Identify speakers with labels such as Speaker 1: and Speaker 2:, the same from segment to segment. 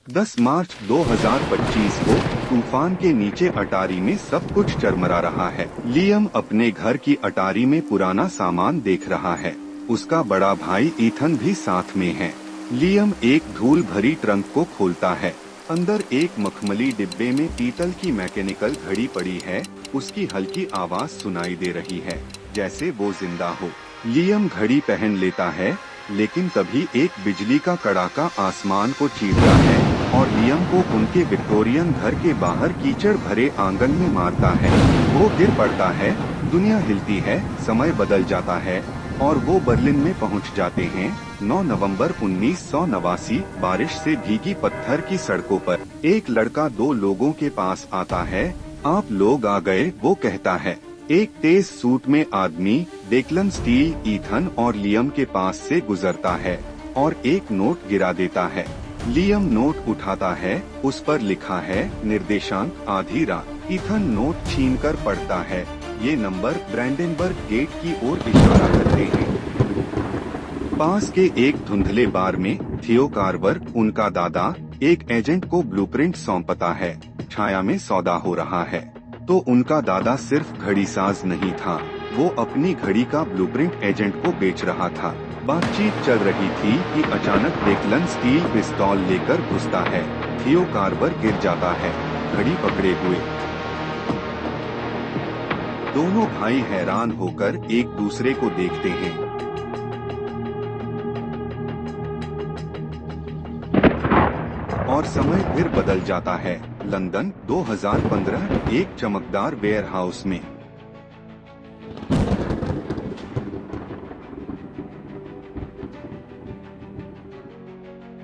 Speaker 1: 10 मार्च 2025 को तूफान के नीचे अटारी में सब कुछ चरमरा रहा है। लियम अपने घर की अटारी में पुराना सामान देख रहा है। उसका बड़ा भाई ईथन भी साथ में है। लियम एक धूल भरी ट्रंक को खोलता है। अंदर एक मखमली डिब्बे में पीतल की मैकेनिकल घड़ी पड़ी है। उसकी हल्की आवाज सुनाई दे रही है, जैसे वो जिंदा हो। लियम घड़ी पहन लेता है, लेकिन तभी एक बिजली का कड़ाका आसमान को चीरता है और लियम को उनके विक्टोरियन घर के बाहर कीचड़ भरे आंगन में मारता है। वो गिर पड़ता है, दुनिया हिलती है, समय बदल जाता है और वो बर्लिन में पहुंच जाते हैं। 9 नवंबर 1989 बारिश से भीगी पत्थर की सड़कों पर एक लड़का 2 लोगों के पास आता है। आप लोग आ गए, वो कहता है। एक तेज सूट में आदमी डेक्लन स्टील, ईथन और लियम के पास से गुजरता है और एक नोट गिरा देता है। लियम नोट उठाता है, उस पर लिखा है निर्देशांक आधी रात। ईथन नोट छीनकर पढ़ता है। ये नंबर ब्रैंडेनबर्ग गेट की ओर इशारा करते हैं। पास के एक धुंधले बार में थियो कार्वर, उनका दादा, एक एजेंट को ब्लूप्रिंट सौंपता है। छाया में सौदा हो रहा है, तो उनका दादा सिर्फ घड़ी साज नहीं था, वो अपनी घड़ी का ब्लूप्रिंट एजेंट को बेच रहा था। बातचीत चल रही थी कि अचानक डेक्लन स्टील पिस्तौल लेकर घुसता है। थियो कार्वर गिर जाता है, घड़ी पकड़े हुए। दोनों भाई हैरान होकर एक दूसरे को देखते हैं। और समय फिर बदल जाता है। लंदन 2015, एक चमकदार वेयरहाउस में।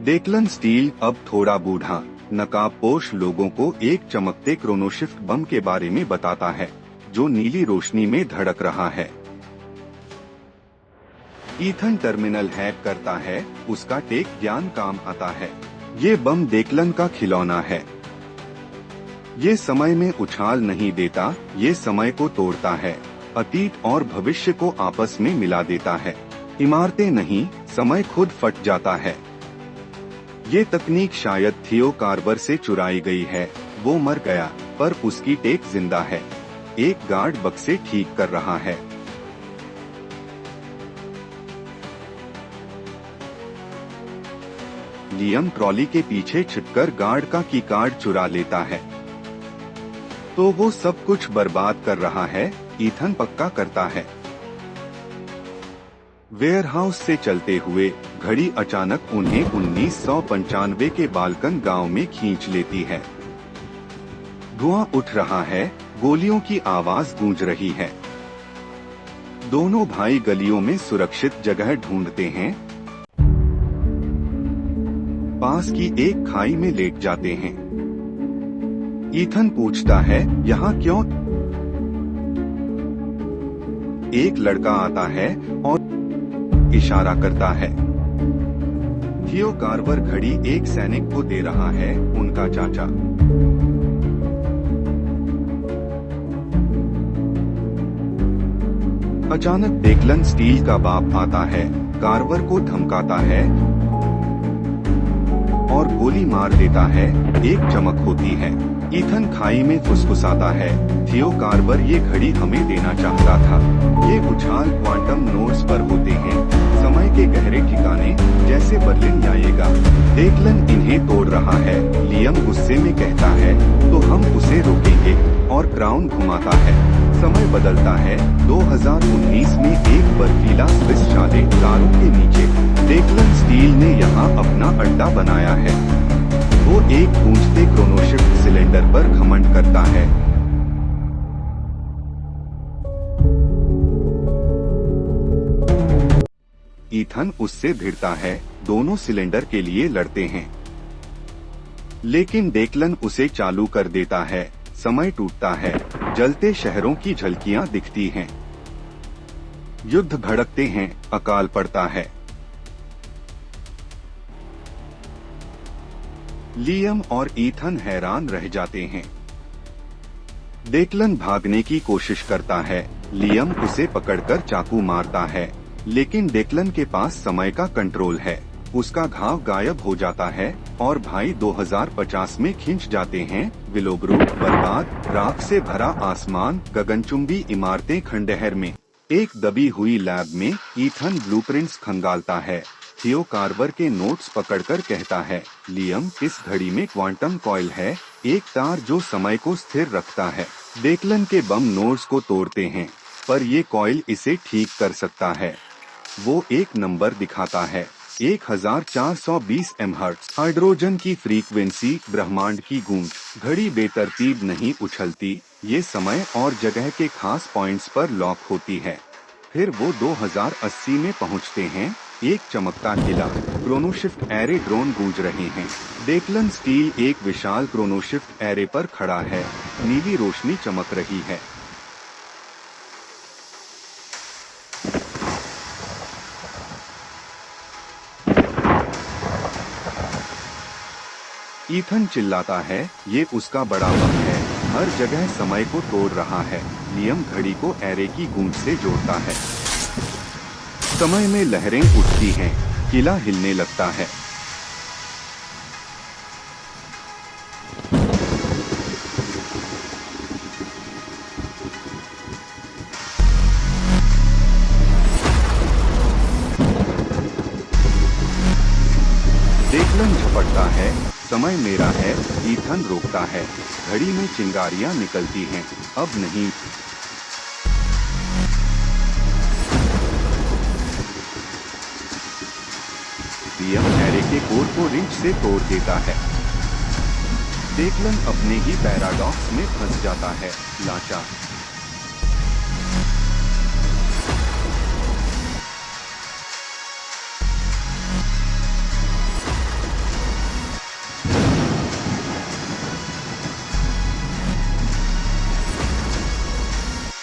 Speaker 1: डेक्लन स्टील अब थोड़ा बूढ़ा, नकाबपोश लोगों को एक चमकते क्रोनोशिफ्ट बम के बारे में बताता है, जो नीली रोशनी में धड़क रहा है। ईथन टर्मिनल हैक करता है, उसका टेक ज्ञान काम आता है। ये बम डेक्लन का खिलौना है। ये समय में उछाल नहीं देता, ये समय को तोड़ता है, अतीत और भविष्य को आपस में मिला देता है। इमारतें नहीं, समय खुद फट जाता है। ये तकनीक शायद थियो कार्वर से चुराई गई है। वो मर गया, पर उसकी टेक जिंदा है। एक गार्ड बक्से ठीक कर रहा है। लियम ट्रॉली के पीछे छिपकर गार्ड का की कार्ड चुरा लेता है। तो वो सब कुछ बर्बाद कर रहा है, ईथन पक्का करता है। वेयरहाउस से चलते हुए घड़ी अचानक उन्हें 1995 के बाल्कन गांव में खींच लेती है। धुआं उठ रहा है, गोलियों की आवाज गूंज रही है। दोनों भाई गलियों में सुरक्षित जगह ढूंढते हैं। पास की एक खाई में लेट जाते हैं। ईथन पूछता है, यहाँ क्यों? एक लड़का आता है और इशारा करता है। थियो कार्वर घड़ी एक सैनिक को दे रहा है, उनका चाचा। अचानक डेक्लन स्टील का बाप आता है, कार्वर को धमकाता है और गोली मार देता है। एक चमक होती है। ईथन खाई में फुसफुसाता है, थियो कार्वर ये घड़ी हमें देना चाहता था। ये उछाल क्वांटम नोड्स पर होते हैं, समय के गहरे ठिकाने, जैसे बर्लिन आएगा। डेक्लन इन्हें तोड़ रहा है। लियम गुस्से में कहता है, तो हम उसे रोकेंगे, और क्राउन घुमाता है। समय बदलता है। 2019 में एक बर्फीला स्विस चाले कारों के नीचे डेक्लन स्टील ने यहाँ अपना अड्डा बनाया है। वो एक गूंजते क्रोनोशिफ्ट सिलेंडर पर घमंड करता है। ईथन उससे भिड़ता है, दोनों सिलेंडर के लिए लड़ते हैं, लेकिन डेक्लन उसे चालू कर देता है। समय टूटता है, जलते शहरों की झलकियां दिखती हैं। युद्ध भड़कते हैं, अकाल पड़ता है। लियम और ईथन हैरान रह जाते हैं। डेक्लन भागने की कोशिश करता है। लियम उसे पकड़कर चाकू मारता है, लेकिन डेक्लन के पास समय का कंट्रोल है। उसका घाव गायब हो जाता है और भाई 2050 में खिंच जाते हैं। विलोब्रूक बर्बाद, राख से भरा आसमान, गगनचुंबी इमारतें खंडहर में। एक दबी हुई लैब में ईथन ब्लूप्रिंट्स खंगालता है। थियो कार्वर के नोट्स पकड़कर कहता है, लियम, इस घड़ी में क्वांटम कॉइल है, एक तार जो समय को स्थिर रखता है। डेक्लन के बम नोट्स को तोड़ते हैं, पर ये कॉइल इसे ठीक कर सकता है। वो एक नंबर दिखाता है, 1420 एमहर्ट्ज। हाइड्रोजन की फ्रीक्वेंसी, ब्रह्मांड की गूंज। घड़ी बेतरतीब नहीं उछलती, ये समय और जगह के खास पॉइंट्स पर लॉक होती है। फिर वो 2080 में पहुंचते हैं। एक चमकता किला, क्रोनोशिफ्ट एरे ड्रोन गूंज रहे हैं। डेक्लन स्टील एक विशाल क्रोनोशिफ्ट एरे पर खड़ा है, नीली रोशनी चमक रही है। ईथन चिल्लाता है, ये उसका बड़ा बम है, हर जगह समय को तोड़ रहा है। लियम घड़ी को एरे की गूंज से जोड़ता है। समय में लहरें उठती हैं, किला हिलने लगता है। डेक्लन झपटता है, समय मेरा है। ईथन रोकता है, घड़ी में चिंगारियां निकलती हैं, अब नहीं। लियम एरे के कोर को रिंच से तोड़ देता है। डेक्लन अपने ही पैराडॉक्स में फंस जाता है, लाचार।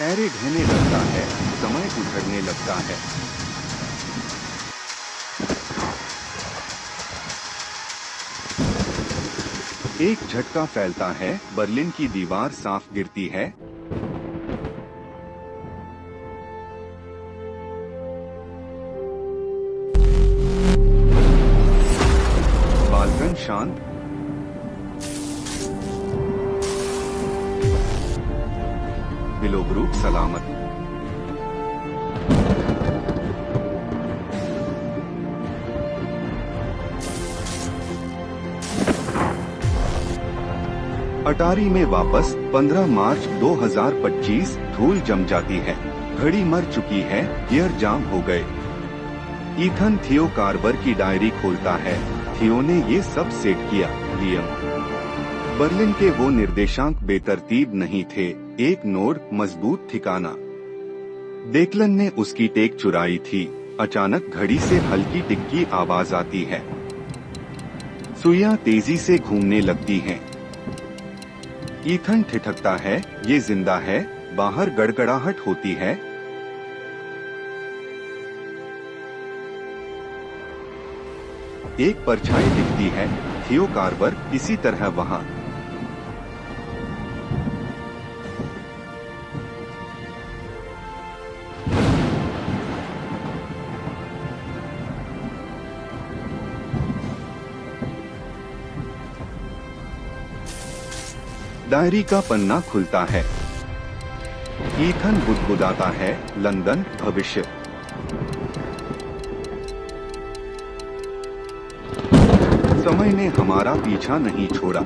Speaker 1: एरे ढहने लगता है, समय उछड़ने लगता है। एक झटका फैलता है, बर्लिन की दीवार साफ गिरती है। बालकन शांत। विलोब्रूक सलामत। अटारी में वापस 15 मार्च 2025। धूल जम जाती है, घड़ी मर चुकी है, गियर जाम हो गए। ईथन थियो कार्वर की डायरी खोलता है। थियो ने ये सब सेट किया। लियम, बर्लिन के वो निर्देशांक बेतरतीब नहीं थे, एक नोड, मजबूत ठिकाना। डेक्लन ने उसकी टेक चुराई थी। अचानक घड़ी से हल्की टिक की आवाज आती है। सुइयां तेजी से घूमने लगती हैं। ईथन ठिठकता है, ये जिंदा है। बाहर गड़गड़ाहट होती है। एक परछाई दिखती है, थियो कार्वर इसी तरह वहां। डायरी का पन्ना खुलता है। ईथन बुदबुदाता है, लंदन, भविष्य। समय ने हमारा पीछा नहीं छोड़ा।